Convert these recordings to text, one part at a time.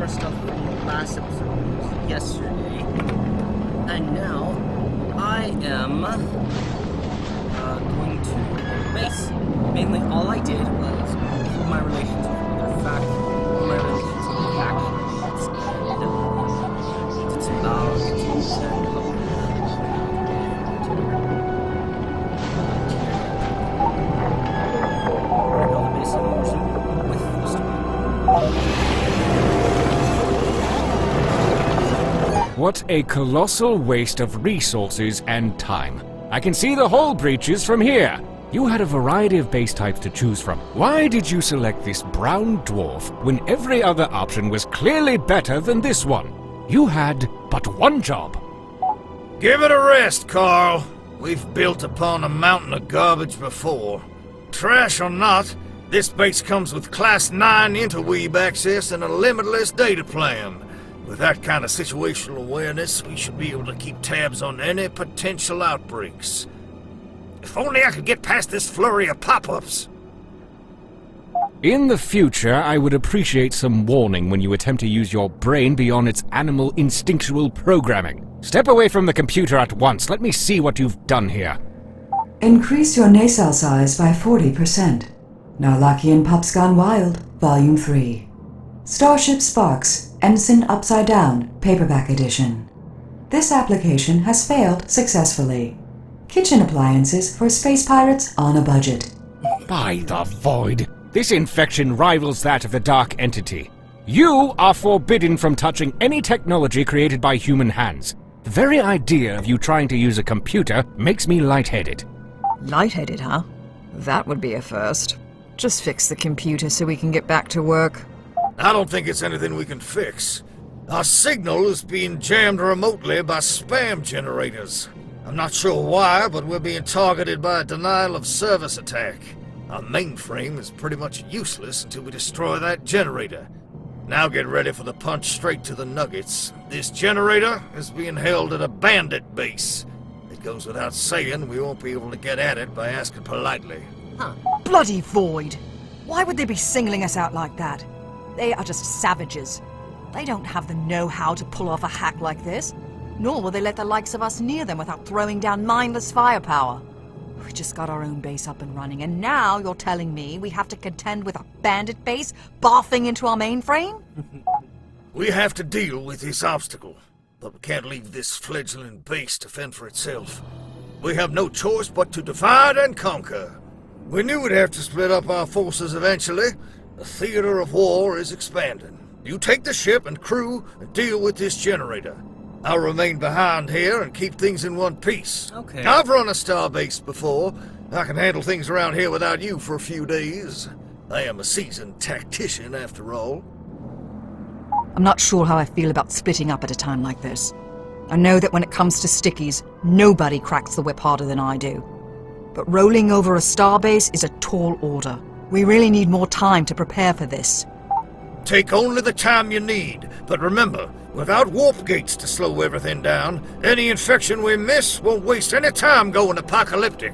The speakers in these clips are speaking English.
our stuff from the last episode yesterday. And now, I am going to base. Mainly, all I did was improve my relations with other factions, my relations with factions, and it's about 15%. What a colossal waste of resources and time. I can see the hull breaches from here. You had a variety of base types to choose from. Why did you select this brown dwarf when every other option was clearly better than this one? You had but one job. Give it a rest, Carl. We've built upon a mountain of garbage before. Trash or not, this base comes with Class 9 interweave access and a limitless data plan. With that kind of situational awareness, we should be able to keep tabs on any potential outbreaks. If only I could get past this flurry of pop-ups. In the future, I would appreciate some warning when you attempt to use your brain beyond its animal instinctual programming. Step away from the computer at once. Let me see what you've done here. Increase your nacelle size by 40%. Narlakian Pups Gone Wild, Volume 3. Starship Sparks, Ensign Upside Down, Paperback Edition. This application has failed successfully. Kitchen appliances for space pirates on a budget. By the void! This infection rivals that of the Dark Entity. You are forbidden from touching any technology created by human hands. The very idea of you trying to use a computer makes me lightheaded. Lightheaded, huh? That would be a first. Just fix the computer so we can get back to work. I don't think it's anything we can fix. Our signal is being jammed remotely by spam generators. I'm not sure why, but we're being targeted by a denial of service attack. Our mainframe is pretty much useless until we destroy that generator. Now get ready for the punch straight to the nuggets. This generator is being held at a bandit base. It goes without saying we won't be able to get at it by asking politely. Bloody void! Why would they be singling us out like that? They are just savages. They don't have the know-how to pull off a hack like this, nor will they let the likes of us near them without throwing down mindless firepower. We just got our own base up and running, and now you're telling me we have to contend with a bandit base barfing into our mainframe? We have to deal with this obstacle, but we can't leave this fledgling base to fend for itself. We have no choice but to divide and conquer. We knew we'd have to split up our forces eventually. The theater of war is expanding. You take the ship and crew and deal with this generator. I'll remain behind here and keep things in one piece. Okay. I've run a starbase before. I can handle things around here without you for a few days. I am a seasoned tactician, after all. I'm not sure how I feel about splitting up at a time like this. I know that when it comes to stickies, nobody cracks the whip harder than I do. But rolling over a starbase is a tall order. We really need more time to prepare for this. Take only the time you need, but remember, without warp gates to slow everything down, any infection we miss won't waste any time going apocalyptic.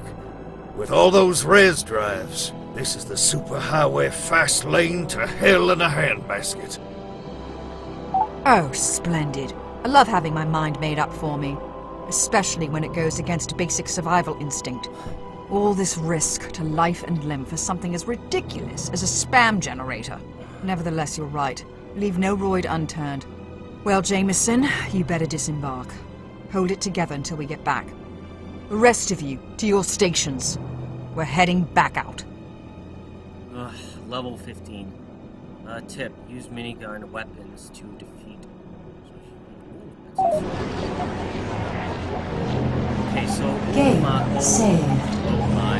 With all those res drives, this is the superhighway fast lane to hell in a handbasket. Oh, splendid. I love having my mind made up for me, especially when it goes against basic survival instinct. All this risk to life and limb for something as ridiculous as a spam generator. Nevertheless, you're right. Leave no roid unturned. Well, Jameson, you better disembark. Hold it together until we get back. The rest of you, to your stations. We're heading back out. Level 15. Tip, use minigun weapons to defeat. Okay, so Game saved. Oh my,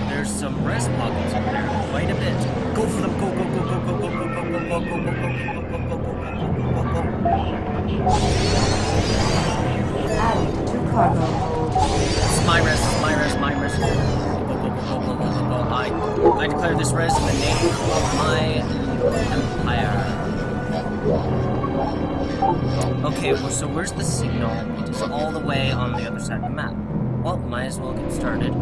there's some rest pockets over there, quite a bit. Go for them, go, go, go, go, go, go, go, go, go, go, go, go, go, go, go, go, go, go. Added to cargo. This is my rest, my rest, my rest. Go, go, go, go, go, go, go, go. I declare this rest in the name of my empire. Okay, well, so where's the signal? It is all the way on the other side of the map. Well, might as well get started.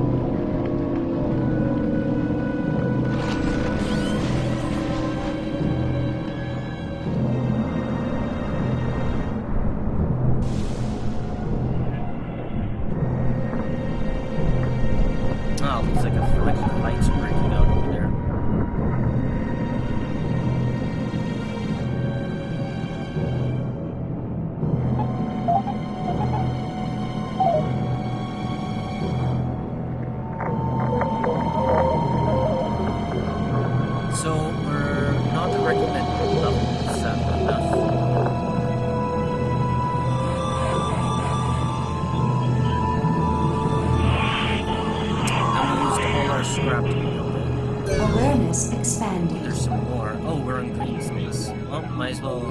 Wow, looks like a bunch of lights are breaking out over there. So we're not the recommended level. Is that enough? Scrap to build it. Awareness expanding. There's some more. Oh, we're in green space. Well, might as well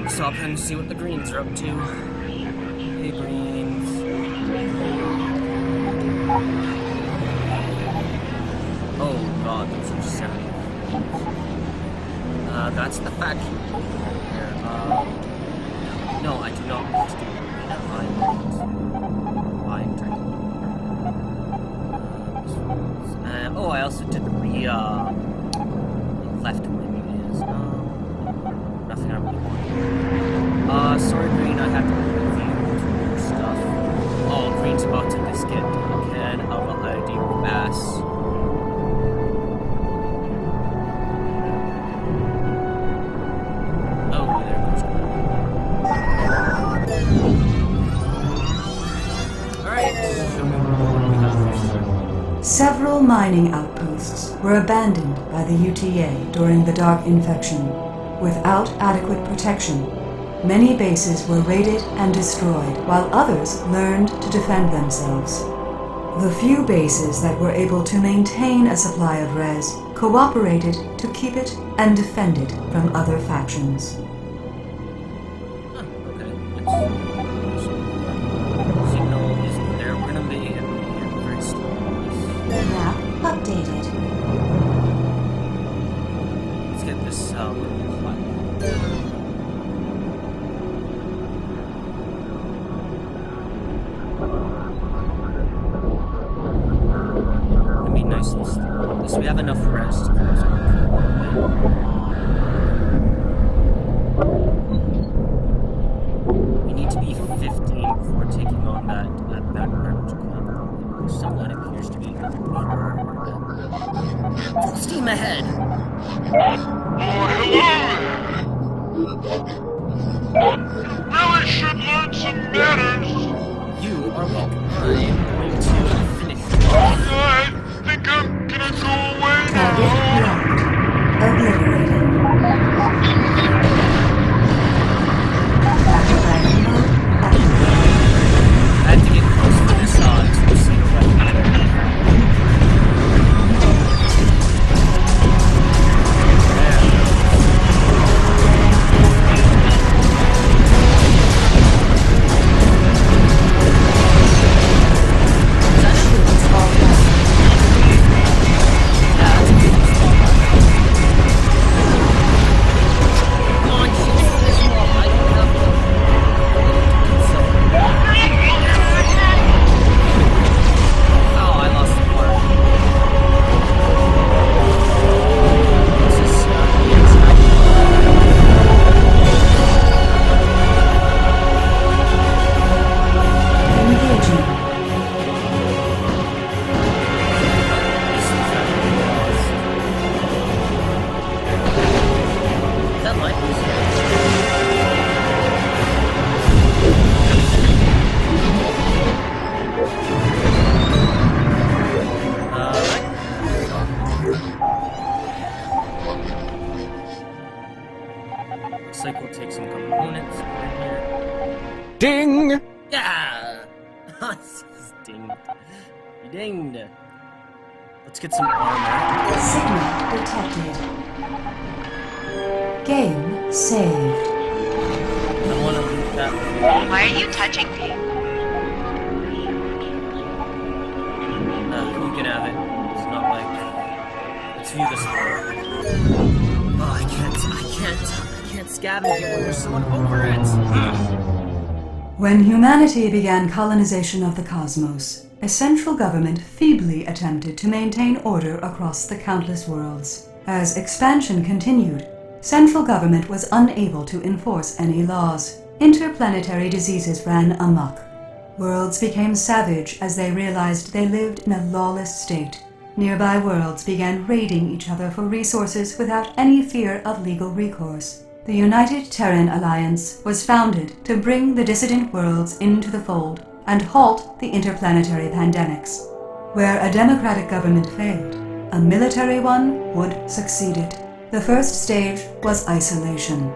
stop and see what the greens are up to. Hey, greens. Oh god, those are 70. That's the factory here. No, I do not want to do it. I'm drinking. Oh, I also did the left wing is nothing I really want. Sorry, Green, I have to remove you your stuff. Oh, Green's about to just get a can of a ideal bass. Oh, there goes Green. Alright, show me what we have here. Several mining outposts were abandoned by the UTA during the Dark Infection. Without adequate protection, many bases were raided and destroyed, while others learned to defend themselves. The few bases that were able to maintain a supply of res cooperated to keep it and defend it from other factions. Updated. Let's get this It'd be nice and slow. At least we have enough rest to close We need to be 15 before taking on that background club. Someone appears to be full steam ahead. Oh, hello! Really should learn some manners. You are welcome. I'm going to finish. I think I'm gonna go away Target now. locked. Obliterated. Backfiring mode activated. I had to get close to this to see the weapon. Looks like we'll take some components in here. Ding! Yeah! Dinged. You dinged. Let's get some armor. Signal detected. Game saved. I want to loot that. Why are you touching me? You can have it. It's not like... Let's view this floor. Oh, I can't scavenge it when there's someone over it. When humanity began colonization of the cosmos, a central government feebly attempted to maintain order across the countless worlds. As expansion continued, central government was unable to enforce any laws. Interplanetary diseases ran amok. Worlds became savage as they realized they lived in a lawless state. Nearby worlds began raiding each other for resources without any fear of legal recourse. The United Terran Alliance was founded to bring the dissident worlds into the fold and halt the interplanetary pandemics. Where a democratic government failed, a military one would succeed it. The first stage was isolation.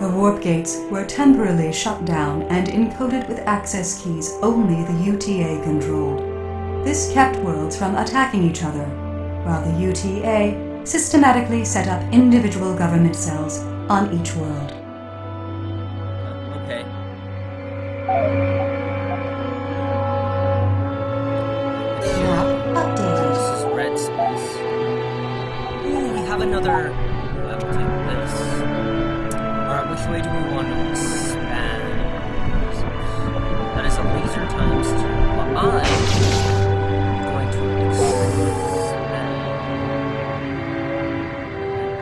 The warp gates were temporarily shut down and encoded with access keys only the UTA controlled. This kept worlds from attacking each other, while the UTA systematically set up individual government cells on each world. Okay. Map updated. This is red space. Ooh, we have another. I will take this. Alright, which way do we want to expand? That is a laser times 2. Well, I'm going to expand.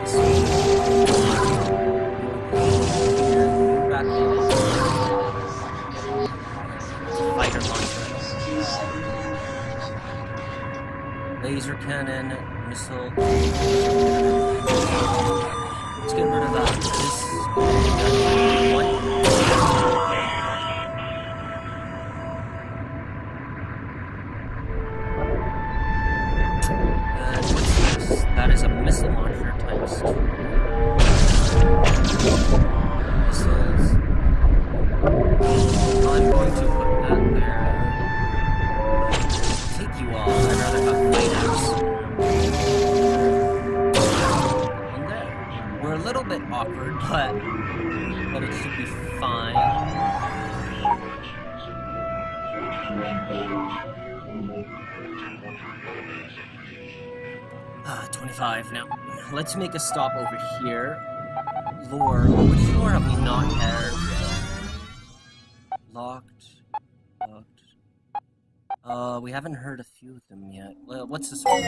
This way. Back in. Fighter launcher. Laser cannon, missile. Let's get rid of that. This one. And what's this? That is a missile launcher times 2. Missiles. I'm going to put that there. Take you all. I'd rather have fighters. And there. We're a little bit awkward, but it should be fine. 25 now. Let's make a stop over here. Lore. Which lore have we not had yet? Locked. We haven't heard a few of them yet. What's this one?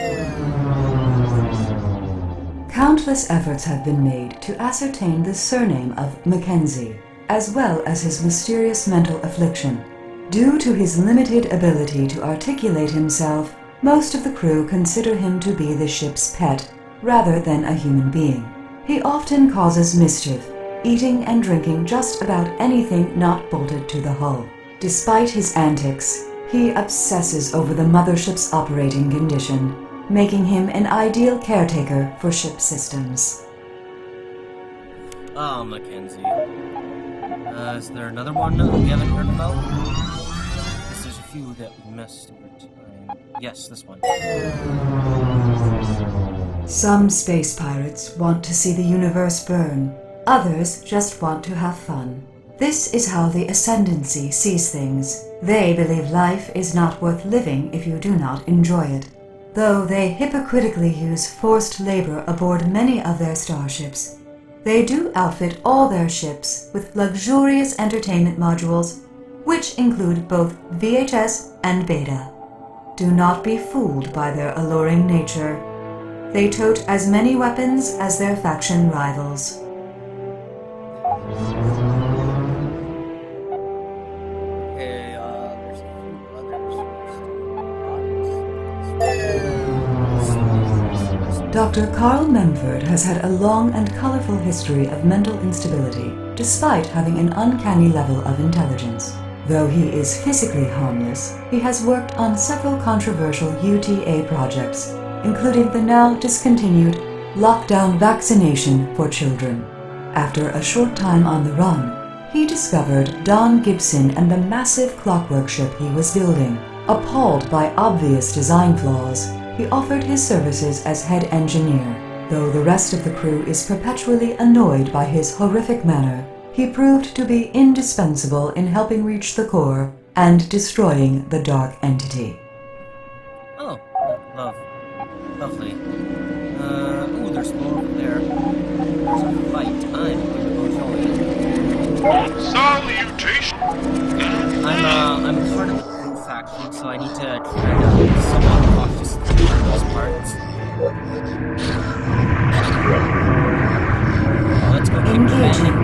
Countless efforts have been made to ascertain the surname of Mackenzie, as well as his mysterious mental affliction. Due to his limited ability to articulate himself, most of the crew consider him to be the ship's pet, rather than a human being. He often causes mischief, eating and drinking just about anything not bolted to the hull. Despite his antics, he obsesses over the mothership's operating condition, making him an ideal caretaker for ship systems. Oh, Mackenzie. Is there another one we haven't heard about? Guess there's a few that we missed over time. Yes, this one. Some space pirates want to see the universe burn. Others just want to have fun. This is how the Ascendancy sees things. They believe life is not worth living if you do not enjoy it. Though they hypocritically use forced labor aboard many of their starships, they do outfit all their ships with luxurious entertainment modules, which include both VHS and Beta. Do not be fooled by their alluring nature. They tote as many weapons as their faction rivals. There's a few others. Dr. Carl Memford has had a long and colorful history of mental instability, despite having an uncanny level of intelligence. Though he is physically harmless, he has worked on several controversial UTA projects, including the now discontinued lockdown vaccination for children. After a short time on the run, he discovered Don Gibson and the massive clockwork ship he was building. Appalled by obvious design flaws, he offered his services as head engineer. Though the rest of the crew is perpetually annoyed by his horrific manner, he proved to be indispensable in helping reach the core and destroying the dark entity. Oh, lovely. Ooh, there's more over there. There's a fight. I'm going to go join it. Salutation! I'm part of the crew faction, so I need to tread somewhat cautiously on those parts. Let's go keep defending.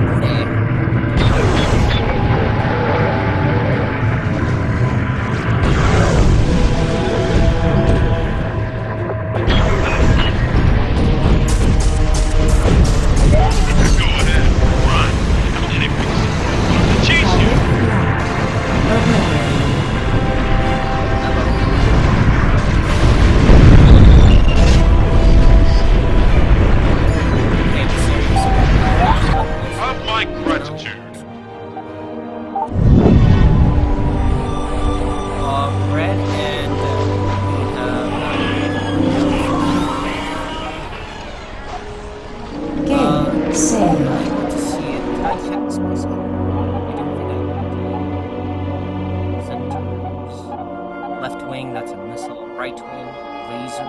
that's a missile. Right wing, laser.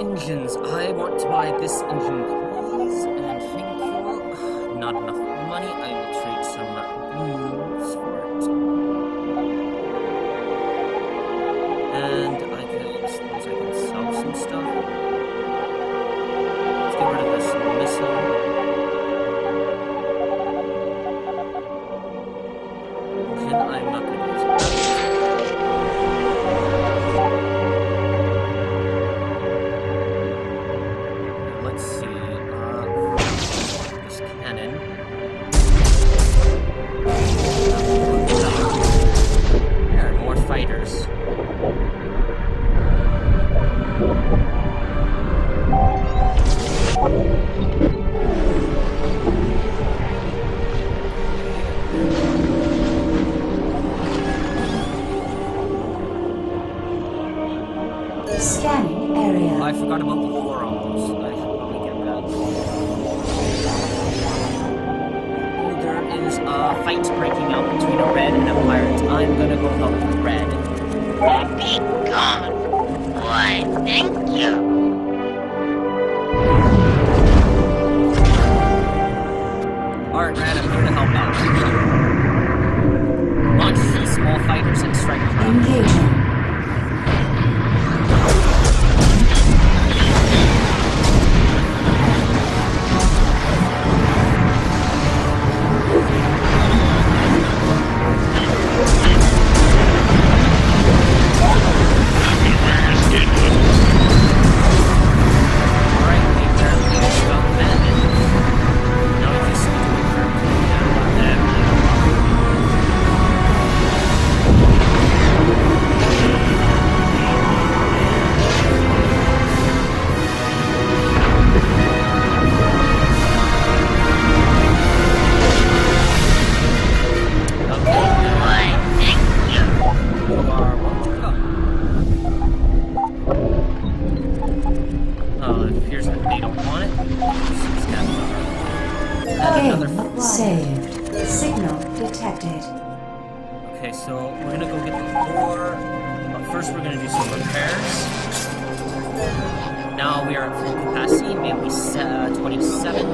Engines. I want to buy this engine, please, and thank you. Not enough money. I will trade some blues for it. And I suppose I can sell some stuff. Let's get rid of this missile. I'm not going to use it. Let's see. This cannon. There are more fighters. Scanning area. I forgot about the lore almost. I should probably get that. Oh, there is a fight breaking out between a red and a pirate. I'm gonna go help the red. Be gone. Why, thank you. Alright, red, I'm here to help out. Launch these small fighters and strike them. Engaging. Alright, they apparently just got landed. Now we just need to wait for them to come down on them. Why, thank you. You are welcome. Oh, it appears that they don't want it. Another Game saved. Signal detected. Okay, so we're gonna go get the core. But first, we're gonna do some repairs. Now we are at full capacity, maybe 27.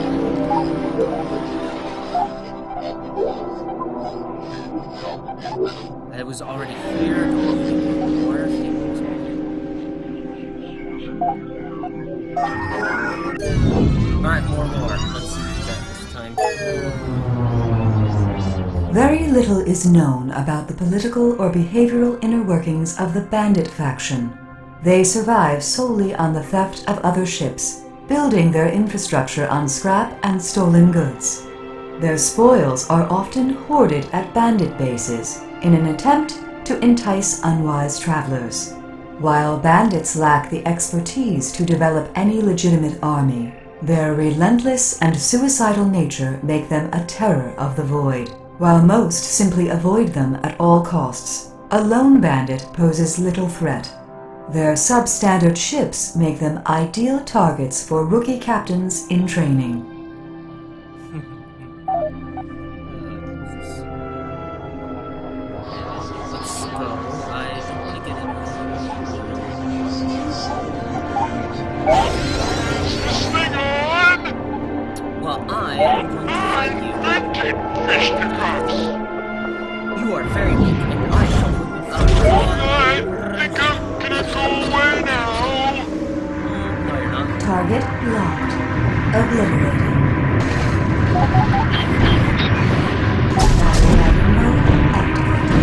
It was already here. Where are things? Alright, more. Let's see what we got this time. Very little is known about the political or behavioral inner workings of the bandit faction. They survive solely on the theft of other ships, building their infrastructure on scrap and stolen goods. Their spoils are often hoarded at bandit bases in an attempt to entice unwise travelers. While bandits lack the expertise to develop any legitimate army, their relentless and suicidal nature make them a terror of the void, while most simply avoid them at all costs. A lone bandit poses little threat. Their substandard ships make them ideal targets for rookie captains in training. Let's go. I don't want to get in. Is this thing on? Well, I am going to fight you. I can fish the crops. You are very weak, and I shall put you out of I think I'm gonna go away now. No, you're not. Target locked. Obliterated. Battle weapon mode activated.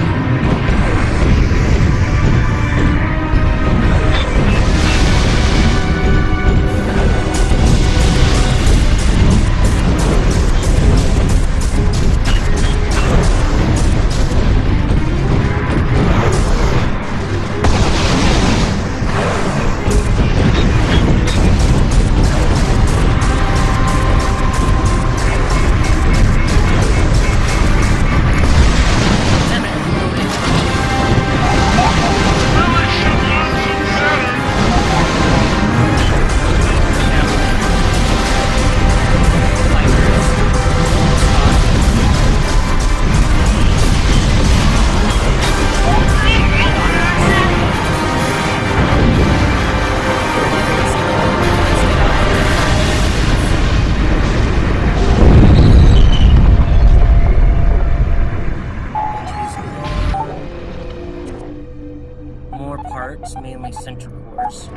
parts, mainly center cores.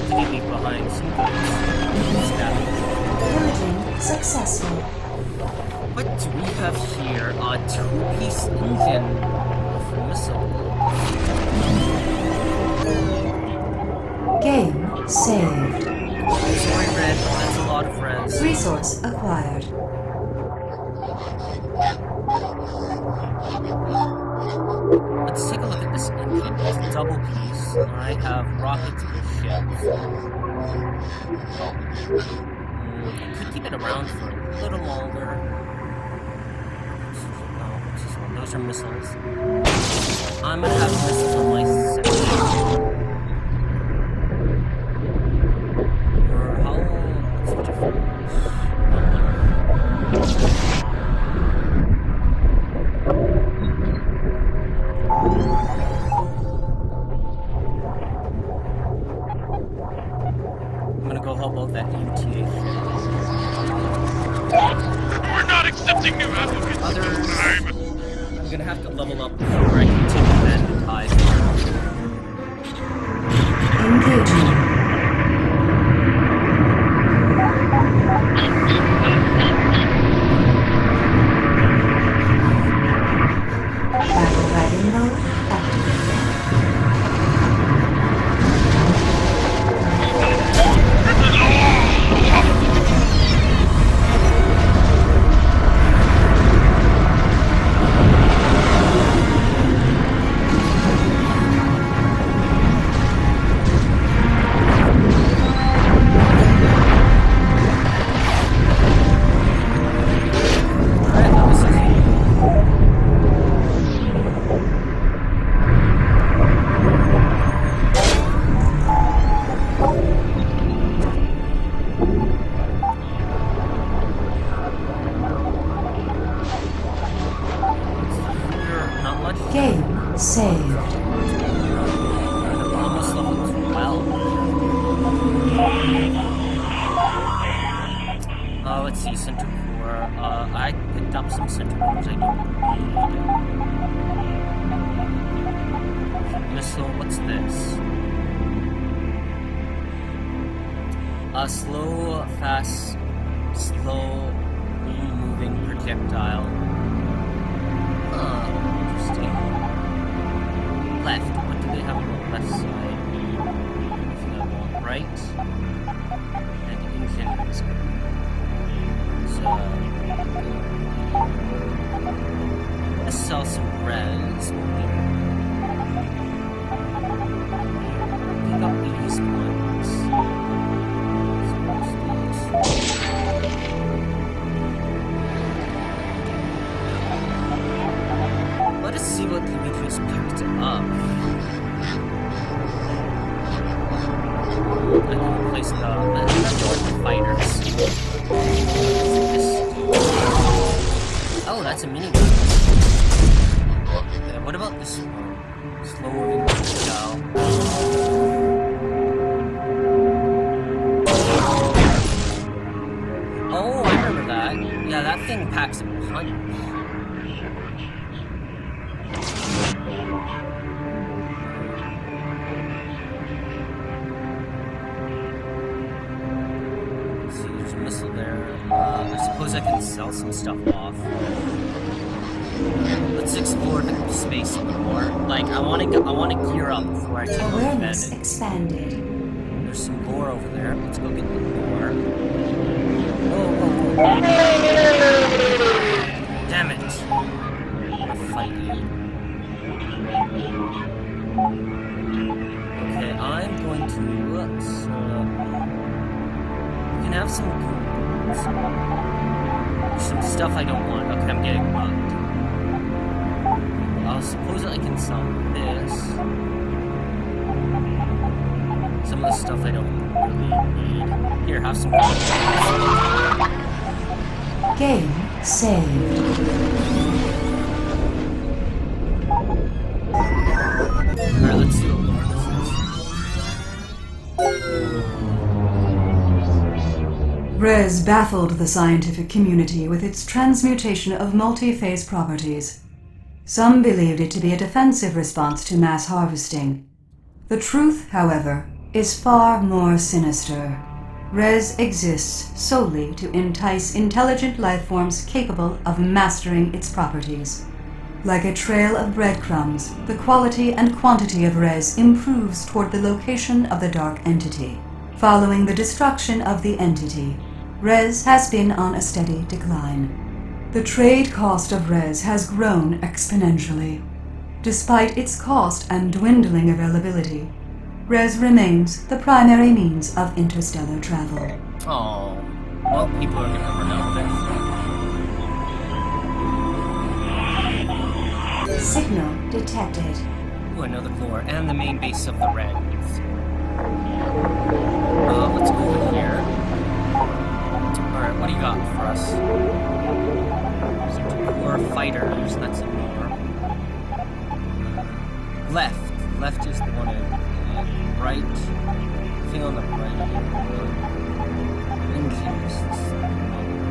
To leave behind some goods. Pillaging successful. What do we have here? A two-piece engine for missile. Game saved. Sorry, Red, that's a lot of res. Resource acquired. Let's take a look at this engine. It's a double piece, and I have rockets and ships. I could keep it around for a little longer. No, those are missiles. I'm gonna have missiles on my section. For how long? What's the difference? I'm gonna go help out that UTA ship. We're not accepting new applicants at Others. this time. I'm gonna have to level up before I can take advantage. Engaging. Battle wagon mode activated. Alright, that was easy. Not much. Game saved. Almost level 12. Let's see, center core. I picked up some center cores I don't need. Missile, what's this? A slow, moving projectile. Interesting. Left. What do they have on the left side? Anything I want. Right. And engines. So let's sell some res. Pick up these ones. Let us see what Dimitri's picked up. I can replace the fighters. Oh, that's a minigun. What about this one? Slow moving projectile. Oh, I remember that. Yeah, that thing packs a punch. Let's see, there's a missile there. I suppose I can sell some stuff off. Let's explore the space a little more. Like, I want to gear up before I take Awareness advantage. expanded. There's some lore over there. Let's go get the lore. Oh. Damn it. I'm gonna fight you. Okay, I'm going to... you can have some goods. There's some stuff I don't want. Okay, I'm getting bugged. I suppose I can sell this. Some of the stuff I don't really need. Here, have some goods. Game saved. Alright, let's see what more this is. Res baffled the scientific community with its transmutation of multi-phase properties. Some believed it to be a defensive response to mass harvesting. The truth, however, is far more sinister. Res exists solely to entice intelligent life forms capable of mastering its properties. Like a trail of breadcrumbs, the quality and quantity of Res improves toward the location of the dark entity. Following the destruction of the entity, Res has been on a steady decline. The trade cost of Res has grown exponentially. Despite its cost and dwindling availability, Res remains the primary means of interstellar travel. Oh, well, people are gonna run out there. Signal detected. Ooh, another core, and the main base of the Reds. Let's go over here. Alright, what do you got for us? Core fighters, that's a more. Left. Left is the one in right. Thing on the right.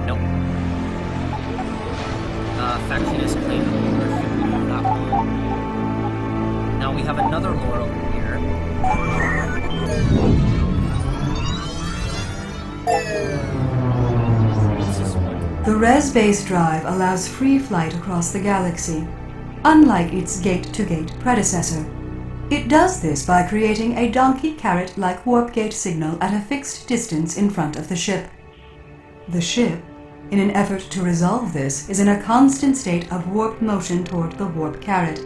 Nope. Factionist claim that one. Now we have another lore over here. What's this one? The Res base drive allows free flight across the galaxy, unlike its gate-to-gate predecessor. It does this by creating a donkey carrot-like warp gate signal at a fixed distance in front of the ship. The ship, in an effort to resolve this, is in a constant state of warp motion toward the warp carrot.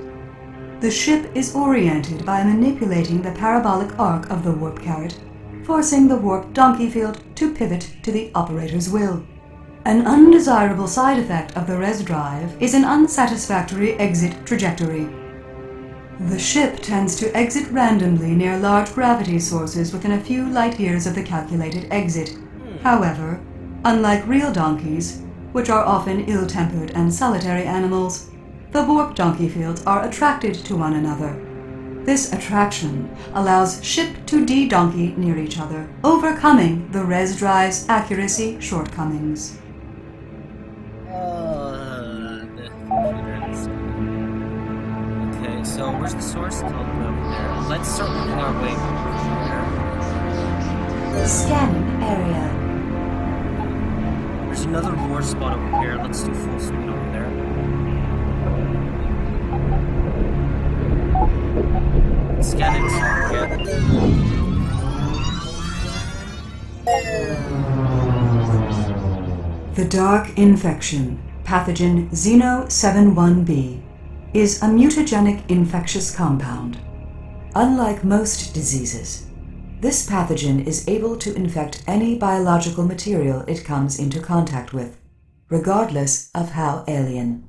The ship is oriented by manipulating the parabolic arc of the warp carrot, forcing the warp donkey field to pivot to the operator's will. An undesirable side effect of the Res drive is an unsatisfactory exit trajectory. The ship tends to exit randomly near large gravity sources within a few light years of the calculated exit. However, unlike real donkeys, which are often ill-tempered and solitary animals, the warp donkey fields are attracted to one another. This attraction allows ship to de-donkey near each other, overcoming the Res drive's accuracy shortcomings. Okay, so where's the source code over there? Let's start working our way over here. Scanning area. There's another lore spot over here. Let's do full speed over there. Scan it. The Dark Infection, pathogen Xeno71b, is a mutagenic infectious compound. Unlike most diseases, this pathogen is able to infect any biological material it comes into contact with, regardless of how alien.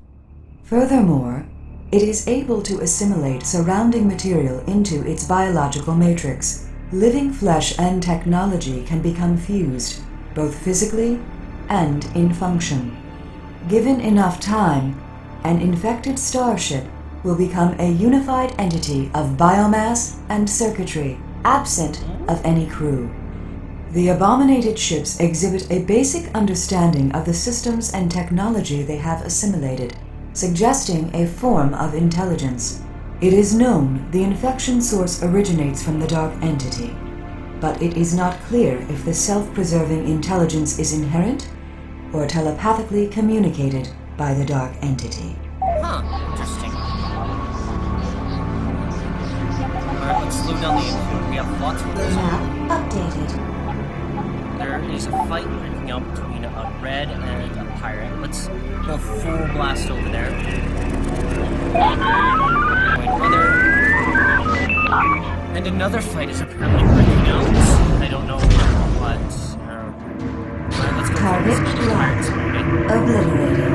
Furthermore, it is able to assimilate surrounding material into its biological matrix. Living flesh and technology can become fused, both physically and in function. Given enough time, an infected starship will become a unified entity of biomass and circuitry, absent of any crew. The abominated ships exhibit a basic understanding of the systems and technology they have assimilated, suggesting a form of intelligence. It is known the infection source originates from the dark entity, but it is not clear if the self-preserving intelligence is inherent or telepathically communicated by the dark entity. Huh, interesting. Alright, let's slow down the engine. We have lots of this. Map updated. There is a fight breaking out between a red and a pirate. Let's go full blast over there. And another fight is apparently breaking out. I don't know what. Alright, let's go Target for this pirates movie. Obliterated.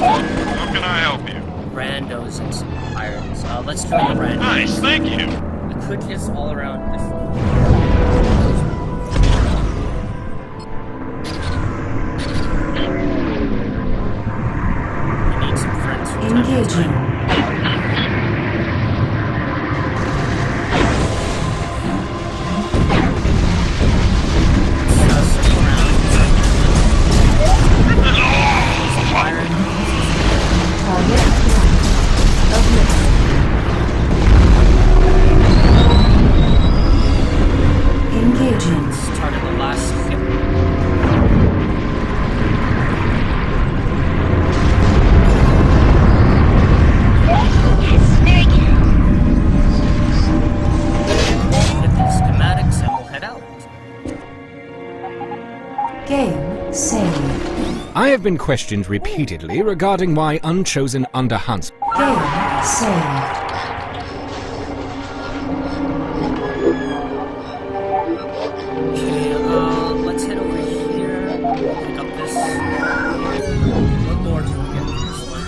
How can I help you? Randos and some pirates. Let's join the randos. Nice, thank you. The cookies all around this. We need some friends from time to Engaging. time. Stick around. Byron. Target obliterated. Engaging. Started the last ship. Get the schematics and we'll head out. Game saved. I have been questioned repeatedly regarding my unchosen underhunts. Game saved. Okay, let's head over here. Pick up this. What more do we get this one?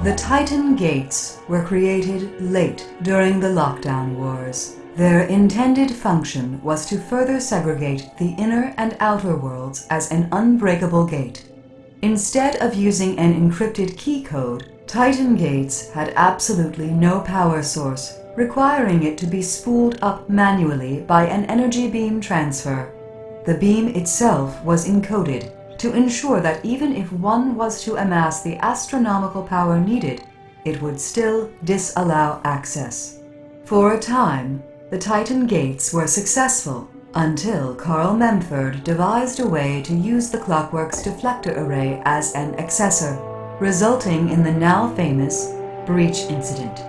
The Titan Gates were created late during the Lockdown Wars. Their intended function was to further segregate the inner and outer worlds as an unbreakable gate. Instead of using an encrypted key code, Titan Gates had absolutely no power source, requiring it to be spooled up manually by an energy beam transfer. The beam itself was encoded to ensure that even if one was to amass the astronomical power needed, it would still disallow access. For a time, the Titan Gates were successful until Carl Memford devised a way to use the Clockwork's deflector array as an accessor, resulting in the now famous breach incident.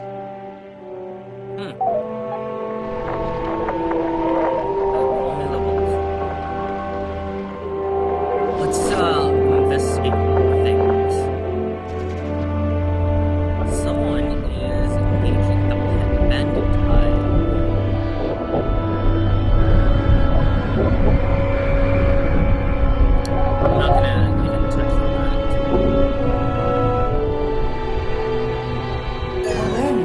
Only levels. Let's investigate things. Someone is engaging the bandit tide. I'm not gonna even touch on that. Awareness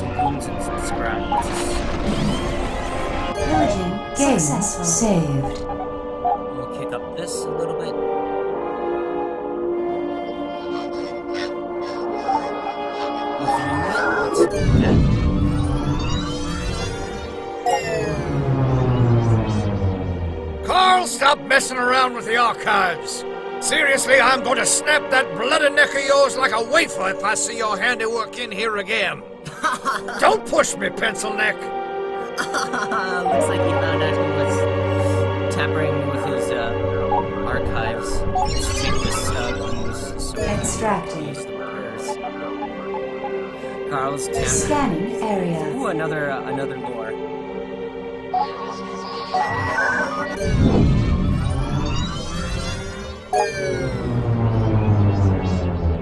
some goons and some scrap. Pillaging. Game successful. Saved. We'll kick up this a little bit. Carl, stop messing around with the archives. Seriously, I'm going to snap that bloody neck of yours like a wafer if I see your handiwork in here again. Don't push me, pencil neck. Looks like he found out who was tampering with his archives. Let's take this booze so Extracting. use the repairs. Carl's tampering. Scanning area. Ooh, another lore.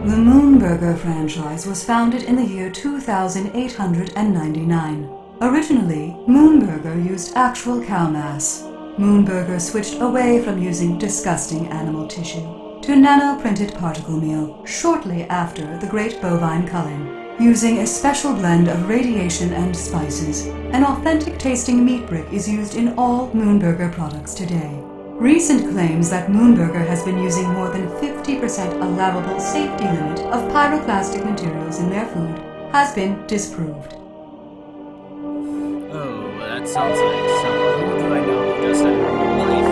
The Moonburger franchise was founded in the year 2899. Originally, Moonburger used actual cow mass. Moonburger switched away from using disgusting animal tissue to nano-printed particle meal shortly after the Great Bovine Culling, using a special blend of radiation and spices. An authentic-tasting meat brick is used in all Moonburger products today. Recent claims that Moonburger has been using more than 50% allowable safety limit of pyroclastic materials in their food has been disproved. Oh, that sounds like someone. Who do I know who does that in real life?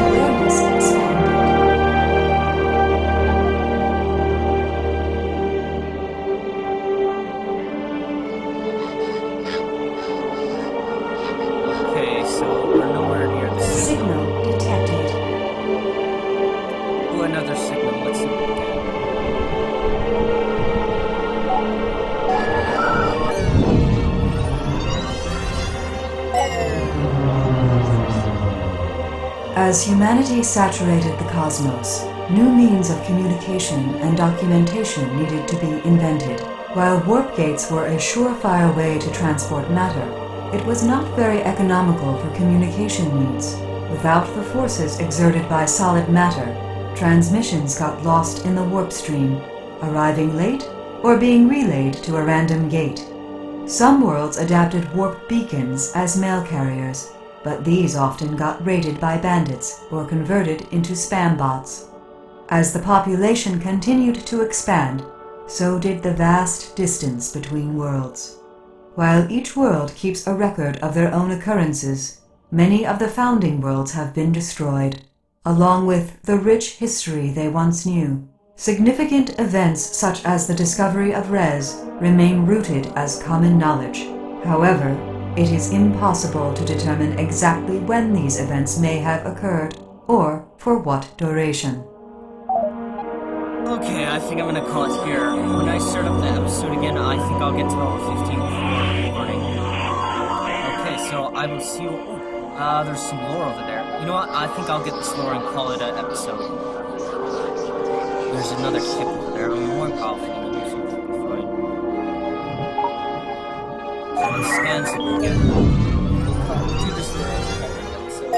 Awareness expanded. Okay, so we're nowhere near the Signal detected. Ooh, another signal. Let's see what we get. As humanity saturated the cosmos, new means of communication and documentation needed to be invented. While warp gates were a surefire way to transport matter, it was not very economical for communication needs. Without the forces exerted by solid matter, transmissions got lost in the warp stream, arriving late or being relayed to a random gate. Some worlds adapted warp beacons as mail carriers, but these often got raided by bandits or converted into spam bots. As the population continued to expand, so did the vast distance between worlds. While each world keeps a record of their own occurrences, many of the founding worlds have been destroyed, along with the rich history they once knew. Significant events such as the discovery of Res remain rooted as common knowledge. However, it is impossible to determine exactly when these events may have occurred, or for what duration. Okay, I think I'm gonna call it here. When I start up the episode again, I think I'll get to level 15 before recording. Okay, so I will see you. Oh, there's some lore over there. You know what? I think I'll get this lore and call it an episode. There's another ship over there. I'm more powerful than you, so it should be fine. So let's scan so we can do this lore and call it an episode.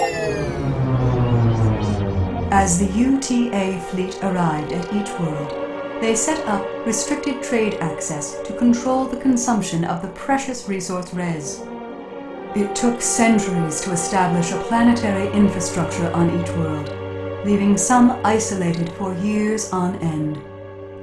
As the UTA fleet arrived at each world, they set up restricted trade access to control the consumption of the precious resource Res. It took centuries to establish a planetary infrastructure on each world, leaving some isolated for years on end.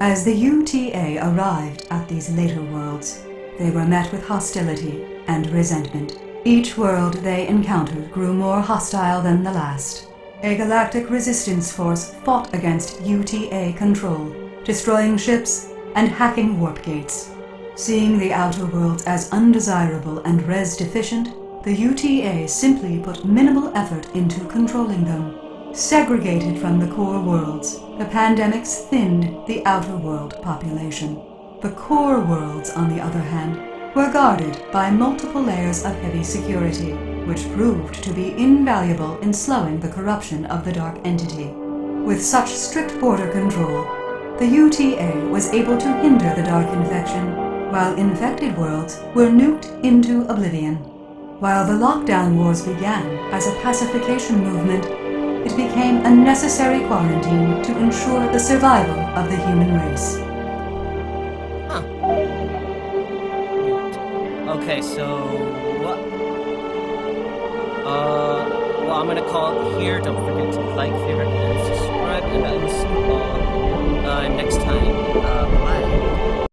As the UTA arrived at these later worlds, they were met with hostility and resentment. Each world they encountered grew more hostile than the last. A galactic resistance force fought against UTA control, destroying ships and hacking warp gates. Seeing the outer worlds as undesirable and res deficient, the UTA simply put minimal effort into controlling them. Segregated from the core worlds, the pandemics thinned the outer world population. The core worlds, on the other hand, were guarded by multiple layers of heavy security, which proved to be invaluable in slowing the corruption of the Dark Entity. With such strict border control, the UTA was able to hinder the Dark infection, while infected worlds were nuked into oblivion. While the lockdown wars began as a pacification movement, it became a necessary quarantine to ensure the survival of the human race. Okay, so what? Well, I'm gonna call it here. Don't forget to like, favorite, and subscribe, and unsubscribe.